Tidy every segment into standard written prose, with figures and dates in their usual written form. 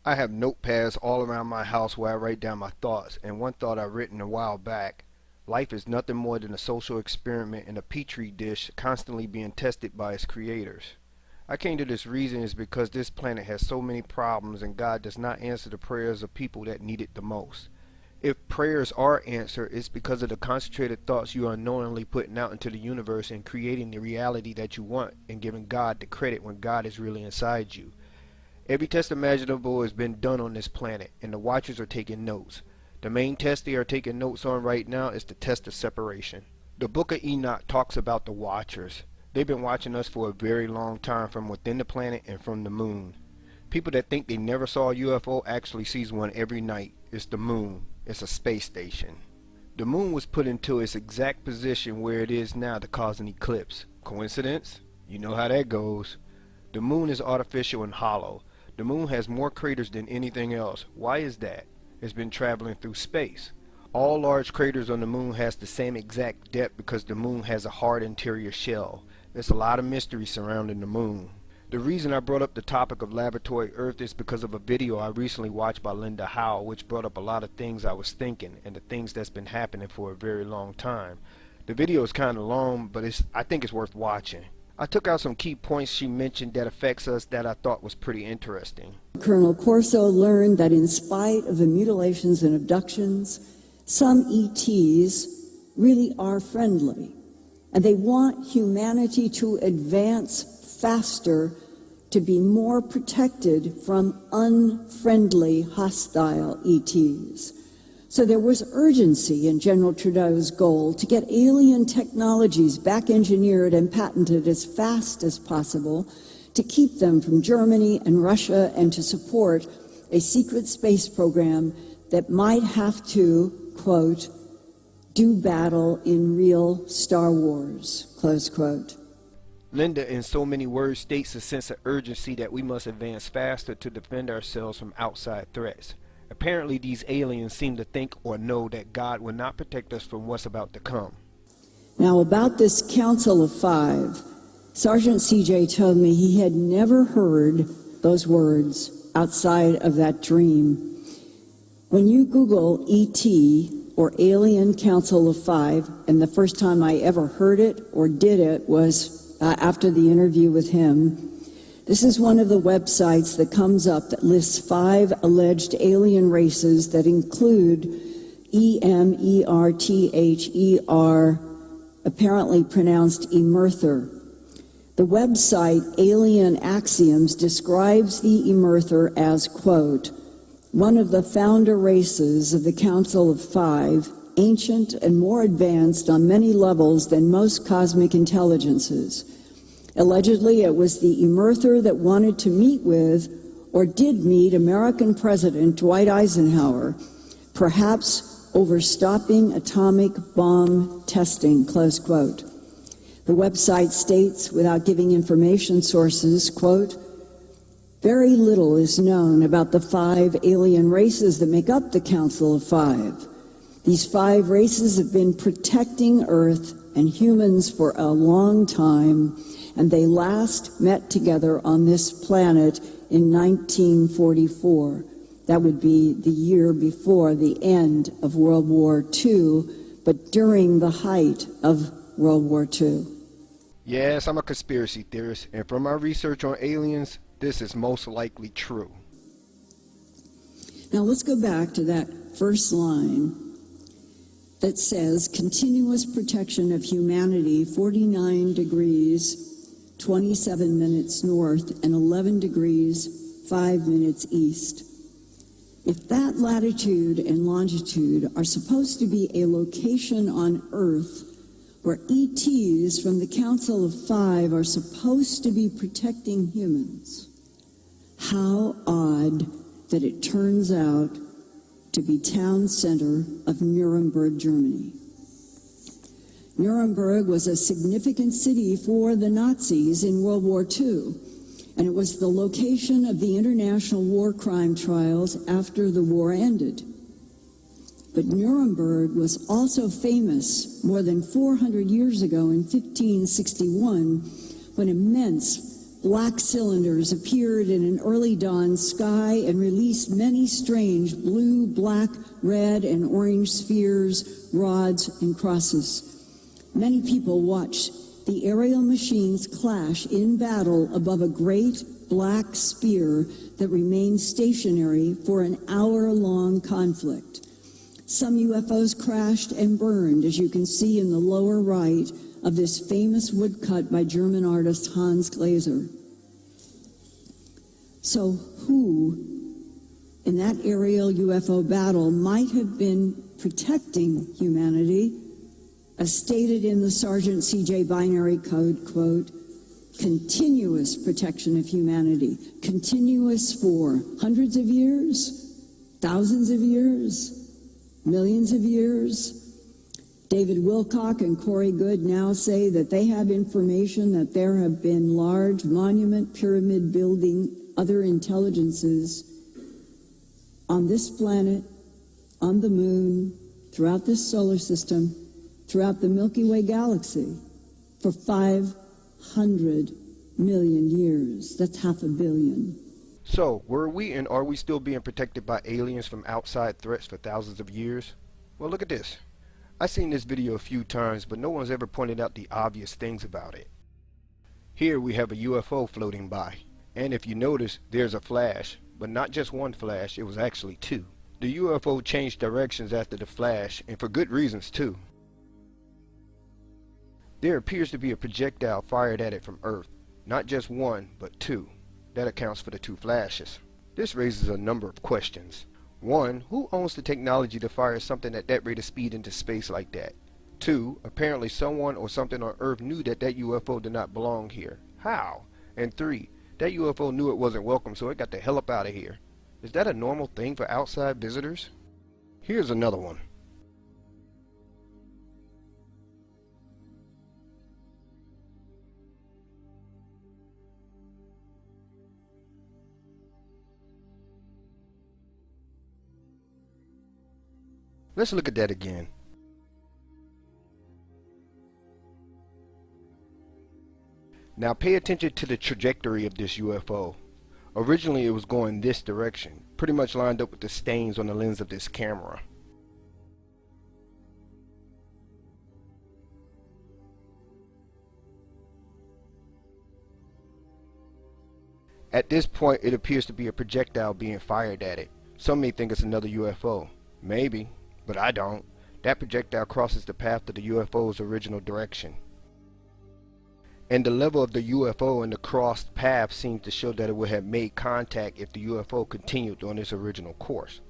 I have notepads all around my house where I write down my thoughts, and one thought I've written a while back: life is nothing more than a social experiment in a petri dish constantly being tested by its creators. I came to this reason is because this planet has so many problems and God does not answer the prayers of people that need it the most. If prayers are answered, it's because of the concentrated thoughts you are unknowingly putting out into the universe and creating the reality that you want and giving God the credit when God is really inside you. Every test imaginable has been done on this planet, and the watchers are taking notes. The main test they are taking notes on right now is the test of separation. The Book of Enoch talks about the watchers. They've been watching us for a very long time from within the planet and from the moon. People that think they never saw a UFO actually sees one every night. It's the moon. It's a space station. The moon was put into its exact position where it is now to cause an eclipse. Coincidence? You know how that goes. The moon is artificial and hollow. The moon has more craters than anything else. Why is that? It's been traveling through space. All large craters on the moon has the same exact depth because the moon has a hard interior shell. There's a lot of mystery surrounding the moon. The reason I brought up the topic of laboratory Earth is because of a video I recently watched by Linda Howe, which brought up a lot of things I was thinking and the things that's been happening for a very long time. The video is kind of long, but I think it's worth watching. I took out some key points she mentioned that affects us that I thought was pretty interesting. Colonel Corso learned that in spite of the mutilations and abductions, some ETs really are friendly, and they want humanity to advance faster, to be more protected from unfriendly, hostile ETs. So there was urgency in General Trudeau's goal to get alien technologies back engineered and patented as fast as possible, to keep them from Germany and Russia, and to support a secret space program that might have to, quote, do battle in real Star Wars, close quote. Linda, in so many words, states a sense of urgency that we must advance faster to defend ourselves from outside threats. Apparently, these aliens seem to think or know that God will not protect us from what's about to come. Now, about this Council of Five, Sergeant CJ told me he had never heard those words outside of that dream. When you Google ET or Alien Council of Five, and the first time I ever heard it or did it was after the interview with him, this is one of the websites that comes up that lists 5 alleged alien races that include EMERTHER, apparently pronounced Emerther. The website Alien Axioms describes the Emerther as, quote, one of the founder races of the Council of Five, ancient and more advanced on many levels than most cosmic intelligences. Allegedly, it was the Emerther that wanted to meet with, or did meet, American President Dwight Eisenhower, perhaps over stopping atomic bomb testing, close quote. The website states, without giving information sources, quote, very little is known about the 5 alien races that make up the Council of Five. These 5 races have been protecting Earth and humans for a long time, and they last met together on this planet in 1944. That would be the year before the end of World War II, but during the height of World War II. Yes, I'm a conspiracy theorist, and from my research on aliens, this is most likely true. Now let's go back to that first line that says continuous protection of humanity, 49 degrees 27 minutes north and 11 degrees 5 minutes east. If that latitude and longitude are supposed to be a location on Earth where ETs from the Council of Five are supposed to be protecting humans, how odd that it turns out to be town center of Nuremberg, Germany. Nuremberg was a significant city for the Nazis in World War II, and it was the location of the international war crime trials after the war ended. But Nuremberg was also famous more than 400 years ago in 1561, when immense Black cylinders appeared in an early dawn sky and released many strange blue, black, red, and orange spheres, rods, and crosses. Many people watched the aerial machines clash in battle above a great black spear that remained stationary for an hour-long conflict. Some UFOs crashed and burned, as you can see in the lower right of this famous woodcut by German artist Hans Glaser. So who in that aerial UFO battle might have been protecting humanity, as stated in the Sergeant CJ binary code, quote, continuous protection of humanity, continuous for hundreds of years, thousands of years, millions of years. David Wilcock and Corey Good now say that they have information that there have been large monument pyramid building other intelligences on this planet, on the moon, throughout this solar system, throughout the Milky Way galaxy for 500 million years. That's 500 million. So, were we and are we still being protected by aliens from outside threats for thousands of years? Well, look at this. I've seen this video a few times, but no one's ever pointed out the obvious things about it. Here we have a UFO floating by, and if you notice, there's a flash, but not just one flash, it was actually two. The UFO changed directions after the flash, and for good reasons too. There appears to be a projectile fired at it from Earth, not just one, but two. That accounts for the two flashes. This raises a number of questions. One, who owns the technology to fire something at that rate of speed into space like that? Two, apparently someone or something on Earth knew that that UFO did not belong here. How? And three, that UFO knew it wasn't welcome, so it got the hell up out of here. Is that a normal thing for outside visitors? Here's another one. Let's look at that again. Now pay attention to the trajectory of this UFO. Originally it was going this direction, pretty much lined up with the stains on the lens of this camera. At this point it appears to be a projectile being fired at it. Some may think it's another UFO. Maybe, but I don't. That projectile crosses the path of the UFO's original direction. And the level of the UFO and the crossed path seems to show that it would have made contact if the UFO continued on its original course.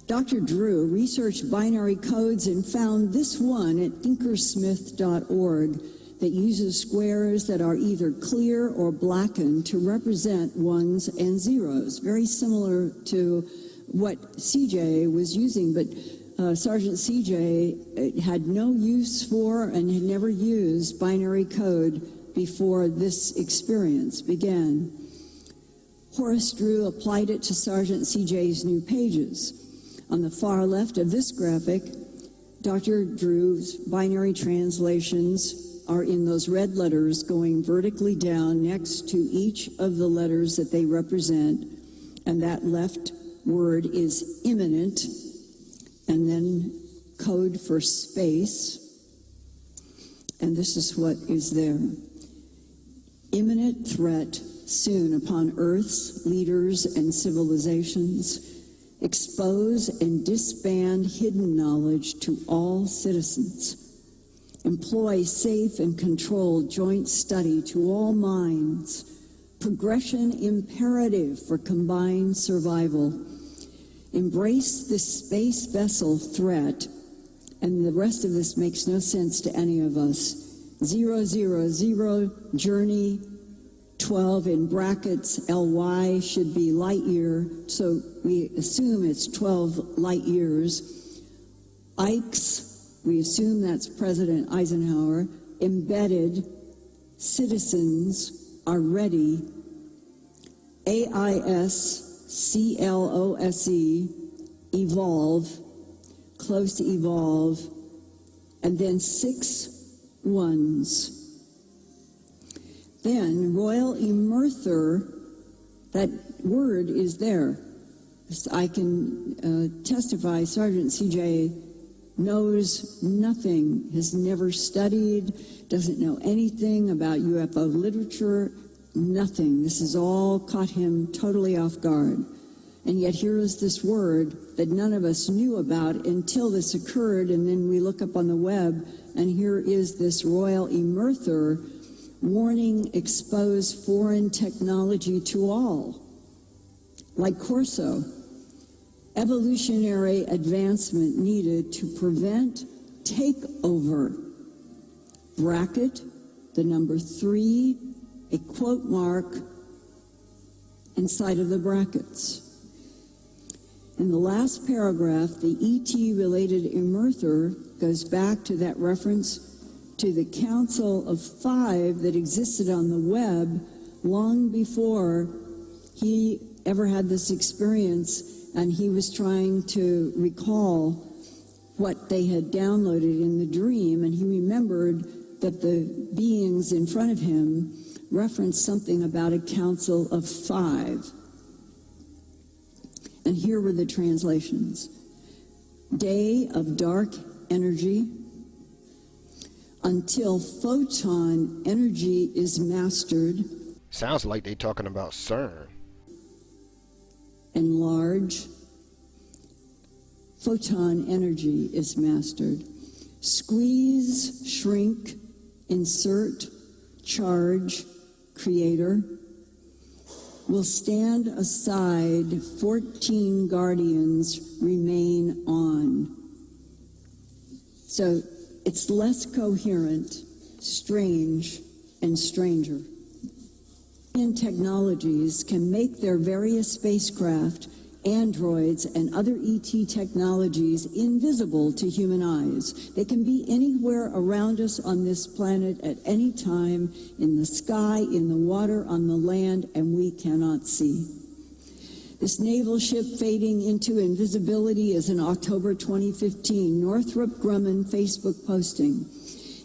Dr. Drew researched binary codes and found this one at thinkersmith.org that uses squares that are either clear or blackened to represent ones and zeros, very similar to what CJ was using, but Sergeant CJ had no use for and had never used binary code before this experience began. Horace Drew applied it to Sergeant CJ's new pages. On the far left of this graphic, Dr. Drew's binary translations are in those red letters going vertically down next to each of the letters that they represent, and that left word is imminent, and then code for space, and this is what is there. Imminent threat soon upon Earth's leaders and civilizations. Expose and disband hidden knowledge to all citizens. Employ safe and controlled joint study to all minds. Progression imperative for combined survival. Embrace the space vessel threat, and the rest of this makes no sense to any of us. 000 journey 12 in brackets, LY should be light year, so we assume it's 12 light years. Ikes, we assume that's President Eisenhower. Embedded, citizens are ready. AIS, CLOSE, evolve, close to evolve, and then 6 ones. Then royal emerther, that word is there. I can testify Sergeant CJ knows nothing, has never studied, doesn't know anything about UFO literature, nothing. This has all caught him totally off guard. And yet here is this word that none of us knew about until this occurred, and then we look up on the web, and here is this royal emerther warning expose foreign technology to all. Like Corso, evolutionary advancement needed to prevent takeover. Bracket, the number 3, a quote mark inside of the brackets. In the last paragraph, the ET-related emerther goes back to that reference to the Council of Five that existed on the web long before he ever had this experience, and he was trying to recall what they had downloaded in the dream, and he remembered that the beings in front of him referenced something about a Council of Five. And here were the translations. Day of dark energy until photon energy is mastered. Sounds like they talking about CERN. Enlarge. Photon energy is mastered. Squeeze, shrink, insert, charge, creator. Will stand aside, 14 guardians remain on. So it's less coherent, strange, and stranger. Alien technologies can make their various spacecraft, androids, and other ET technologies invisible to human eyes. They can be anywhere around us on this planet at any time, in the sky, in the water, on the land, and we cannot see. This naval ship fading into invisibility is an October 2015 Northrop Grumman Facebook posting.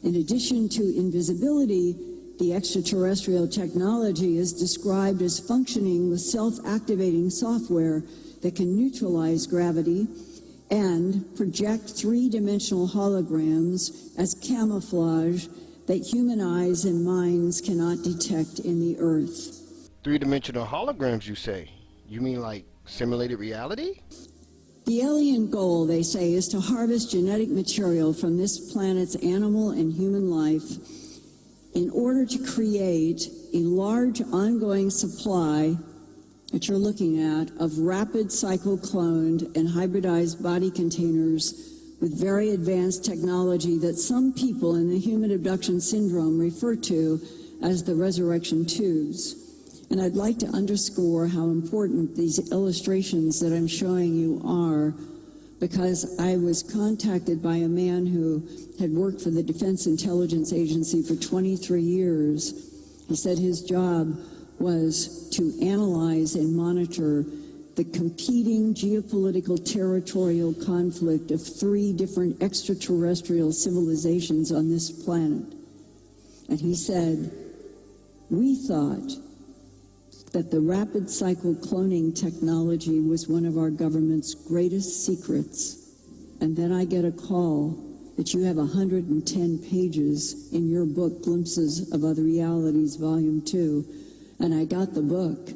In addition to invisibility, the extraterrestrial technology is described as functioning with self-activating software that can neutralize gravity and project three-dimensional holograms as camouflage that human eyes and minds cannot detect in the Earth. Three-dimensional holograms, you say? You mean like simulated reality? The alien goal, they say, is to harvest genetic material from this planet's animal and human life in order to create a large ongoing supply that you're looking at of rapid cycle cloned and hybridized body containers with very advanced technology that some people in the human abduction syndrome refer to as the resurrection tubes. And I'd like to underscore how important these illustrations that I'm showing you are, because I was contacted by a man who had worked for the Defense Intelligence Agency for 23 years. He said his job was to analyze and monitor the competing geopolitical territorial conflict of 3 different extraterrestrial civilizations on this planet. And he said, we thought that the rapid cycle cloning technology was one of our government's greatest secrets. And then I get a call that you have 110 pages in your book, Glimpses of Other Realities, Volume 2. And I got the book,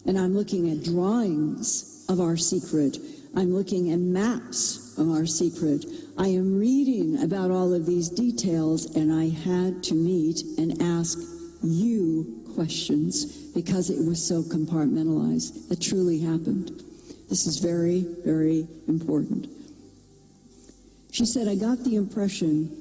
and I'm looking at drawings of our secret. I'm looking at maps of our secret. I am reading about all of these details, and I had to meet and ask you questions because it was so compartmentalized. It truly happened. This is very, very important. She said, I got the impression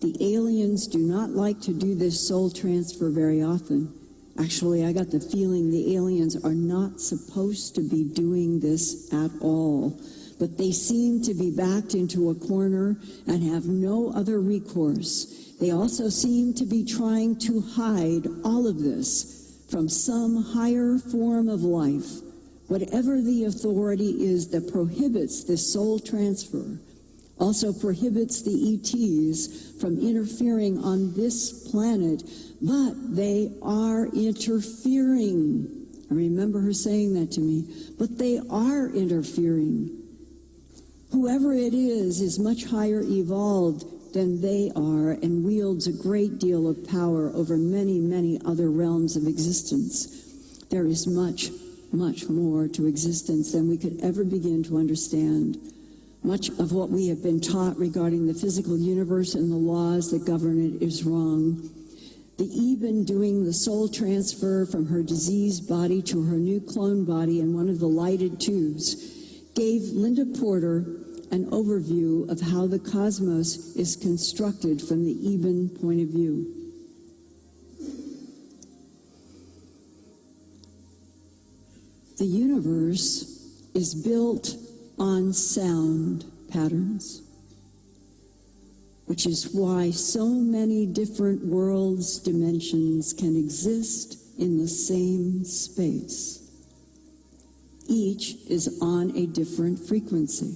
the aliens do not like to do this soul transfer very often. Actually, I got the feeling the aliens are not supposed to be doing this at all. But they seem to be backed into a corner and have no other recourse. They also seem to be trying to hide all of this from some higher form of life, whatever the authority is that prohibits this soul transfer. also prohibits the ETs from interfering on this planet, but they are interfering. I remember her saying that to me, but they are interfering. Whoever it is much higher evolved than they are and wields a great deal of power over many, many other realms of existence. There is much, much more to existence than we could ever begin to understand. Much of what we have been taught regarding the physical universe and the laws that govern it is wrong. The Eben doing the soul transfer from her diseased body to her new clone body in one of the lighted tubes gave Linda Porter an overview of how the cosmos is constructed from the Eben point of view. The universe is built on sound patterns, which is why so many different worlds, dimensions can exist in the same space. Each is on a different frequency.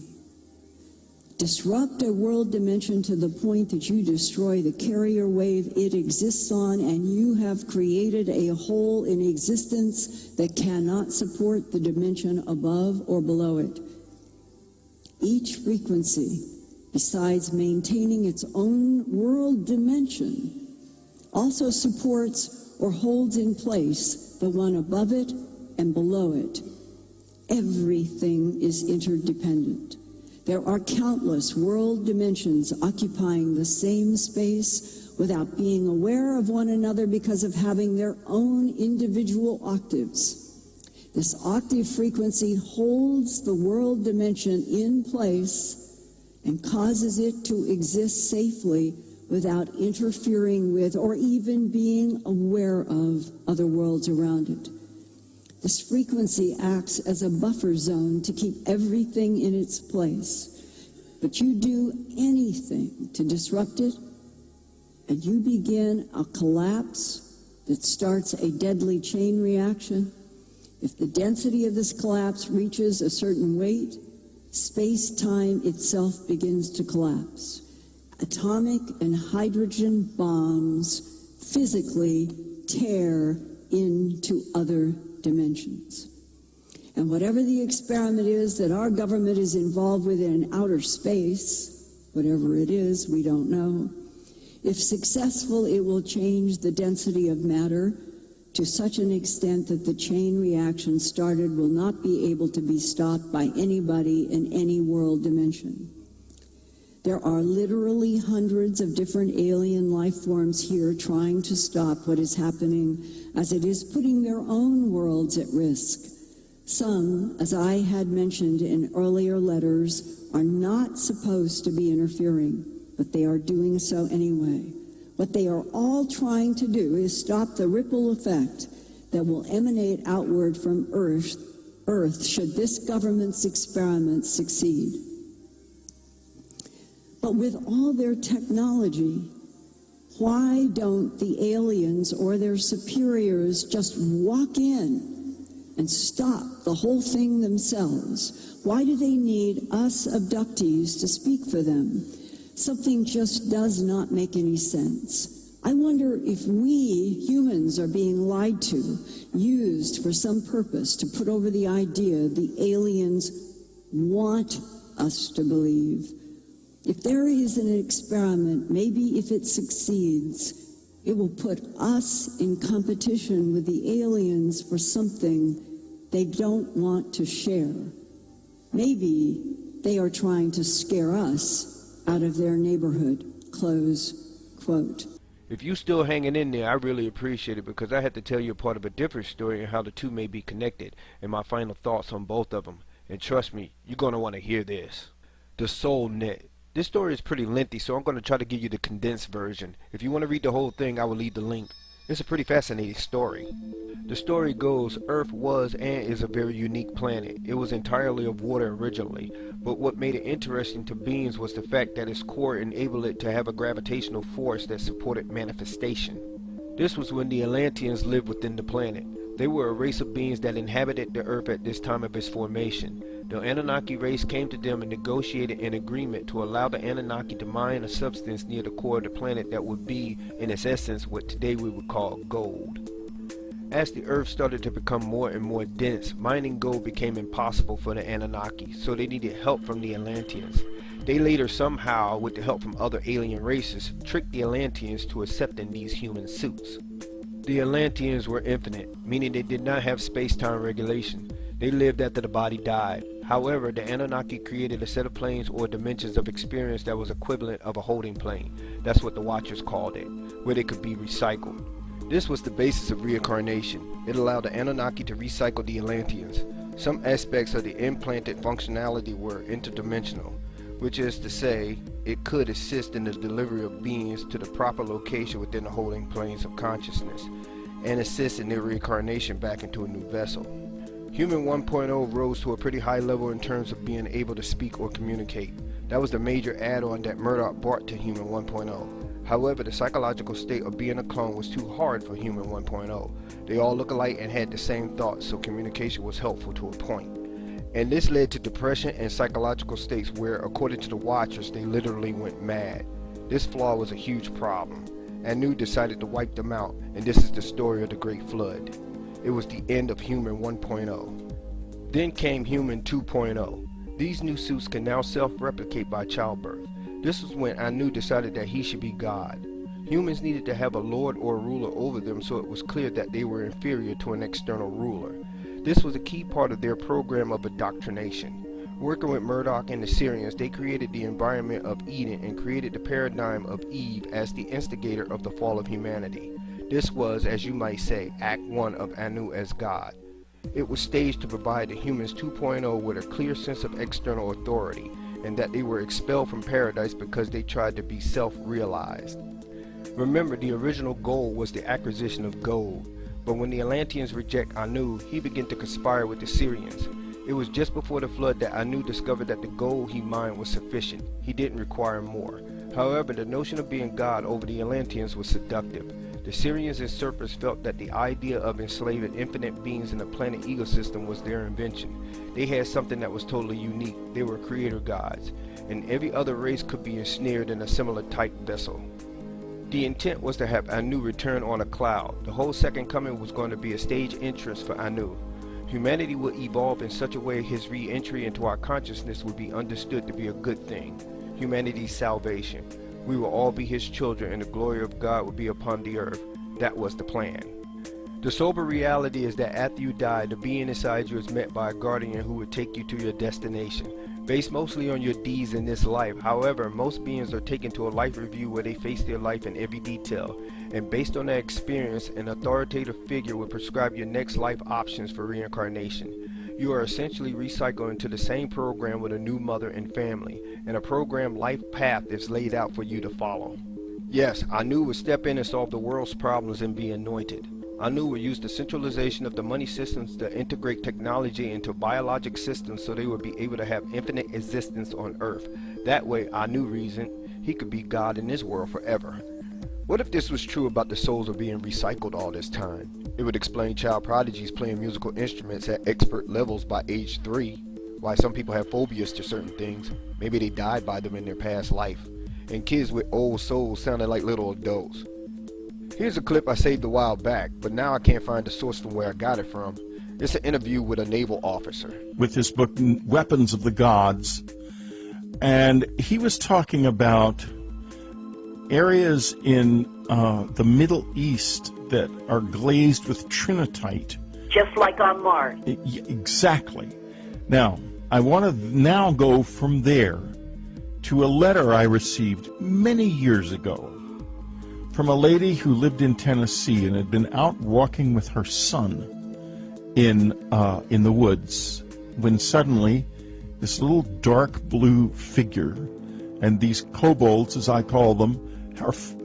Disrupt a world dimension to the point that you destroy the carrier wave it exists on, and you have created a hole in existence that cannot support the dimension above or below it. Each frequency, besides maintaining its own world dimension, also supports or holds in place the one above it and below it. Everything is interdependent. There are countless world dimensions occupying the same space without being aware of one another because of having their own individual octaves. This octave frequency holds the world dimension in place and causes it to exist safely without interfering with or even being aware of other worlds around it. This frequency acts as a buffer zone to keep everything in its place. But you do anything to disrupt it, and you begin a collapse that starts a deadly chain reaction. If the density of this collapse reaches a certain weight, space-time itself begins to collapse. Atomic and hydrogen bombs physically tear into other dimensions. And whatever the experiment is that our government is involved with in outer space, whatever it is, we don't know. If successful, it will change the density of matter to such an extent that the chain reaction started will not be able to be stopped by anybody in any world dimension. There are literally hundreds of different alien life forms here trying to stop what is happening, as it is putting their own worlds at risk. Some, as I had mentioned in earlier letters, are not supposed to be interfering, but they are doing so anyway. What they are all trying to do is stop the ripple effect that will emanate outward from Earth should this government's experiment succeed. But with all their technology, why don't the aliens or their superiors just walk in and stop the whole thing themselves? Why do they need us abductees to speak for them? Something just does not make any sense. I wonder if we humans are being lied to, used for some purpose to put over the idea the aliens want us to believe. If there is an experiment, maybe if it succeeds, it will put us in competition with the aliens for something they don't want to share. Maybe they are trying to scare us out of their neighborhood, close quote. If you still hanging in there, I really appreciate it, because I had to tell you a part of a different story and how the two may be connected, and my final thoughts on both of them. And trust me, you're going to want to hear this. The Soul Net. This story is pretty lengthy, so I'm going to try to give you the condensed version. If you want to read the whole thing, I will leave the link. It's a pretty fascinating story. The story goes, Earth was and is a very unique planet. It was entirely of water originally, but what made it interesting to beings was the fact that its core enabled it to have a gravitational force that supported manifestation. This was when the Atlanteans lived within the planet. They were a race of beings that inhabited the earth at this time of its formation. The Anunnaki race came to them and negotiated an agreement to allow the Anunnaki to mine a substance near the core of the planet that would be, in its essence, what today we would call gold. As the earth started to become more and more dense, mining gold became impossible for the Anunnaki, so they needed help from the Atlanteans. They later somehow, with the help from other alien races, tricked the Atlanteans to accepting these human suits. The Atlanteans were infinite, meaning they did not have space-time regulation. They lived after the body died. However, the Anunnaki created a set of planes or dimensions of experience that was equivalent of a holding plane. That's what the Watchers called it, where they could be recycled. This was the basis of reincarnation. It allowed the Anunnaki to recycle the Atlanteans. Some aspects of the implanted functionality were interdimensional, which is to say, it could assist in the delivery of beings to the proper location within the holding planes of consciousness, and assist in their reincarnation back into a new vessel. Human 1.0 rose to a pretty high level in terms of being able to speak or communicate. That was the major add-on that Murdoch brought to Human 1.0. However, the psychological state of being a clone was too hard for Human 1.0. They all look alike and had the same thoughts, so communication was helpful to a point. And this led to depression and psychological states where, according to the Watchers, they literally went mad. This flaw was a huge problem. Anu decided to wipe them out, and this is the story of the Great Flood. It was the end of Human 1.0. Then came Human 2.0. These new suits can now self-replicate by childbirth. This was when Anu decided that he should be God. Humans needed to have a lord or a ruler over them, so it was clear that they were inferior to an external ruler. This was a key part of their program of indoctrination. Working with Murdoch and the Syrians, they created the environment of Eden and created the paradigm of Eve as the instigator of the fall of humanity. This was, as you might say, Act 1 of Anu as God. It was staged to provide the humans 2.0 with a clear sense of external authority, and that they were expelled from paradise because they tried to be self-realized. Remember, the original goal was the acquisition of gold. But when the Atlanteans reject Anu, he began to conspire with the Syrians. It was just before the flood that Anu discovered that the gold he mined was sufficient. He didn't require more. However, the notion of being God over the Atlanteans was seductive. The Syrians and Serpents felt that the idea of enslaving infinite beings in the planet ecosystem was their invention. They had something that was totally unique. They were creator gods, and every other race could be ensnared in a similar type vessel. The intent was to have Anu return on a cloud. The whole second coming was going to be a stage entrance for Anu. Humanity would evolve in such a way his re-entry into our consciousness would be understood to be a good thing. Humanity's salvation. We will all be his children and the glory of God would be upon the earth. That was the plan. The sober reality is that after you die, the being inside you is met by a guardian who would take you to your destination. Based mostly on your deeds in this life. However, most beings are taken to a life review where they face their life in every detail, and based on that experience, an authoritative figure will prescribe your next life options for reincarnation. You are essentially recycled into the same program with a new mother and family, and a program life path is laid out for you to follow. Yes, Anu would step in and solve the world's problems and be anointed. Anu would use the centralization of the money systems to integrate technology into biologic systems so they would be able to have infinite existence on Earth. That way, Anu reasoned, he could be God in this world forever. What if this was true about the souls of being recycled all this time? It would explain child prodigies playing musical instruments at expert levels by age 3, why some people have phobias to certain things. Maybe they died by them in their past life. And kids with old souls sounded like little adults. Here's a clip I saved a while back, but now I can't find the source from where I got it from. It's an interview with a naval officer. With his book, Weapons of the Gods, and he was talking about areas in the Middle East that are glazed with trinitite. Just like on Mars. Exactly. Now, I want to now go from there to a letter I received many years ago from a lady who lived in Tennessee and had been out walking with her son in the woods when suddenly this little dark blue figure, and these kobolds, as I call them,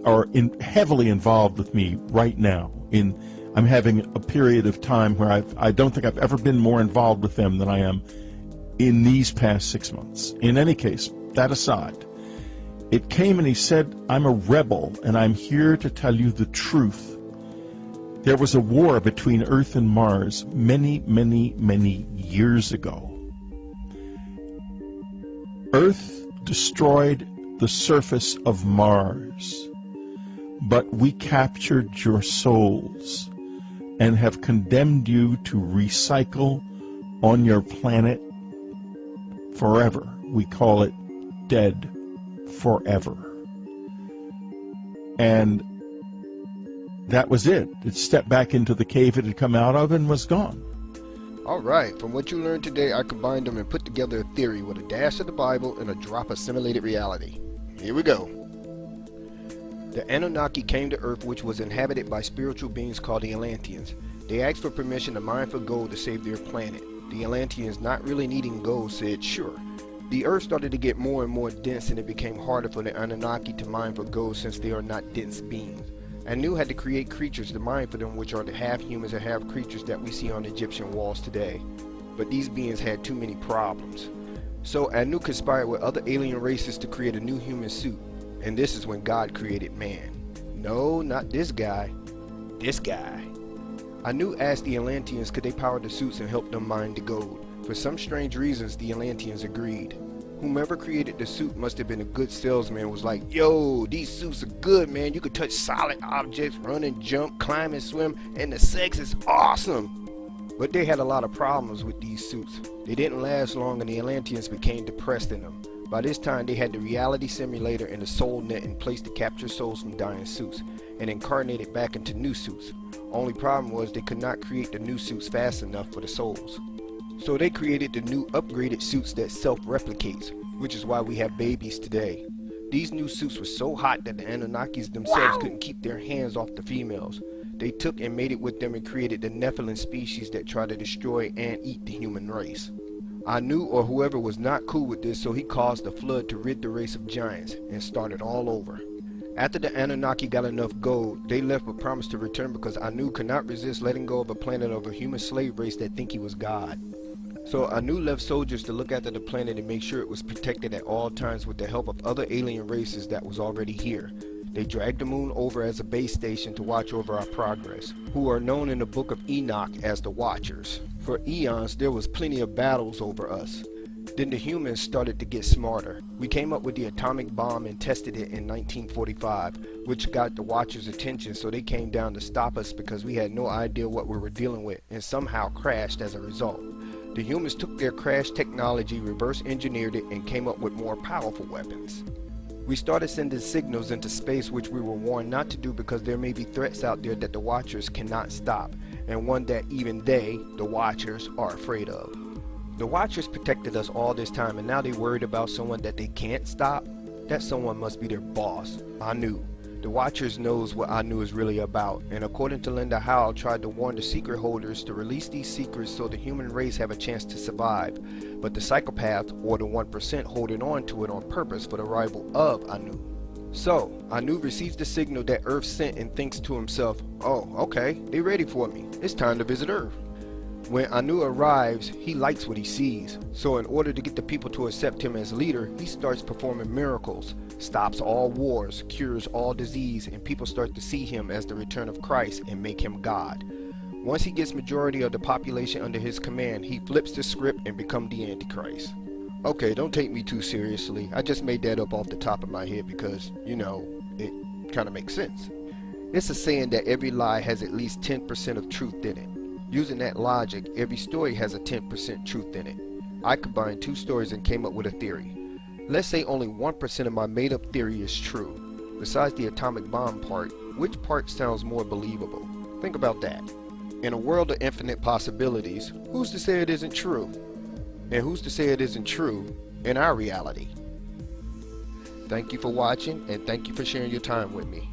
are heavily involved with me right now. I'm having a period of time where I don't think I've ever been more involved with them than I am in these past 6 months. In any case, that aside, it came and he said, I'm a rebel and I'm here to tell you the truth. There was a war between Earth and Mars many, many, many years ago. Earth destroyed the surface of Mars, but we captured your souls and have condemned you to recycle on your planet forever. We call it dead forever. And that was it. It stepped back into the cave it had come out of and was gone. Alright, from what you learned today, I combined them and put together a theory with a dash of the Bible and a drop of simulated reality. Here we go. The Anunnaki came to Earth, which was inhabited by spiritual beings called the Atlanteans. They asked for permission to mine for gold to save their planet. The Atlanteans, not really needing gold, said sure. The Earth started to get more and more dense, and it became harder for the Anunnaki to mine for gold since they are not dense beings. Anu had to create creatures to mine for them, which are the half humans and half creatures that we see on Egyptian walls today. But these beings had too many problems. So Anu conspired with other alien races to create a new human suit. And this is when God created man. No, not this guy. This guy. Anu asked the Atlanteans could they power the suits and help them mine the gold. For some strange reasons, the Atlanteans agreed. Whomever created the suit must have been a good salesman and was like, yo, these suits are good, man. You can touch solid objects, run and jump, climb and swim, and the sex is awesome. But they had a lot of problems with these suits. They didn't last long and the Atlanteans became depressed in them. By this time, they had the reality simulator and the soul net in place to capture souls from dying suits and incarnate it back into new suits. Only problem was they could not create the new suits fast enough for the souls. So they created the new upgraded suits that self-replicates, which is why we have babies today. These new suits were so hot that the Anunnakis themselves couldn't keep their hands off the females. They took and mated with them and created the Nephilim species that try to destroy and eat the human race. Anu or whoever was not cool with this, so he caused a flood to rid the race of giants and started all over. After the Anunnaki got enough gold, they left with promise to return because Anu could not resist letting go of a planet of a human slave race that think he was God. So Anu left soldiers to look after the planet and make sure it was protected at all times with the help of other alien races that was already here. They dragged the moon over as a base station to watch over our progress, who are known in the book of Enoch as the Watchers. For eons there was plenty of battles over us. Then the humans started to get smarter. We came up with the atomic bomb and tested it in 1945, which got the Watchers' attention, so they came down to stop us because we had no idea what we were dealing with and somehow crashed as a result. The humans took their crash technology, reverse engineered it, and came up with more powerful weapons. We started sending signals into space, which we were warned not to do because there may be threats out there that the Watchers cannot stop, and one that even they, the Watchers, are afraid of. The Watchers protected us all this time, and now they worried about someone that they can't stop. That someone must be their boss, Anu. The Watchers knows what Anu is really about, and according to Linda Howe, tried to warn the secret holders to release these secrets so the human race have a chance to survive. But the psychopath, or the 1%, holding on to it on purpose for the arrival of Anu. So, Anu receives the signal that Earth sent and thinks to himself, oh, okay, they ready for me. It's time to visit Earth. When Anu arrives, he likes what he sees. So in order to get the people to accept him as leader, he starts performing miracles, stops all wars, cures all disease, and people start to see him as the return of Christ and make him God. Once he gets majority of the population under his command, he flips the script and becomes the Antichrist. Okay, don't take me too seriously. I just made that up off the top of my head because, you know, it kind of makes sense. It's a saying that every lie has at least 10% of truth in it. Using that logic, every story has a 10% truth in it. I combined two stories and came up with a theory. Let's say only 1% of my made-up theory is true. Besides the atomic bomb part, which part sounds more believable? Think about that. In a world of infinite possibilities, who's to say it isn't true? And who's to say it isn't true in our reality? Thank you for watching, and thank you for sharing your time with me.